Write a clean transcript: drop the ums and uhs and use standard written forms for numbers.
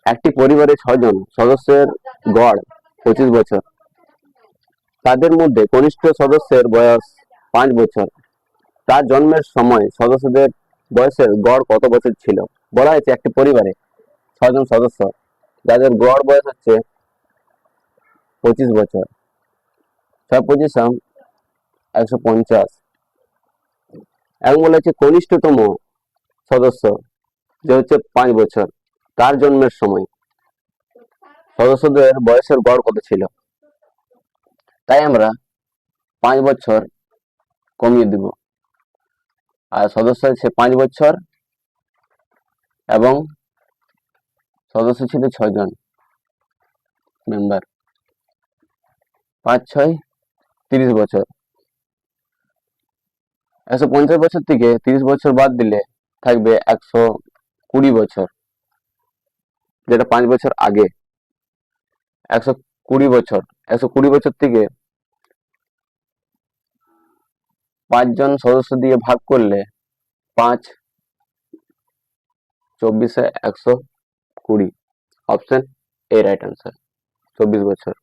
একটি পরিবারে 6 জন সদস্যের গড় 25 বছর। তাদের মধ্যে কনিষ্ঠ সদস্যের বয়স 5 বছর। তার জন্মের সময় সদস্যদের বয়সের গড় কত বছর ছিল? বলা হয়েছে একটি পরিবারে 6 জন সদস্য, যাদের গড় বয়স হচ্ছে 25 বছর। 6×25=150। এবং বলা হচ্ছে কনিষ্ঠতম সদস্য যে হচ্ছে 5 বছর, তার জন্মের সময় সদস্যদের বয়সের গড় কত ছিল? তাই আমরা 5 বছর কমিয়ে দিব, আর সদস্য হচ্ছে 5 বছর এবং সদস্য ছিল 6 জন মেম্বার। 5×6=30 বছর। 150 বছর থেকে 30 বছর বাদ দিলে থাকবে 120 বছর, যেটা 5 বছর আগে। 120 বছর, 120 বছর থেকে 5 জন সদস্য দিয়ে ভাগ করলে 5×24=120। অপশন এ রাইট আনসার, 24 বছর।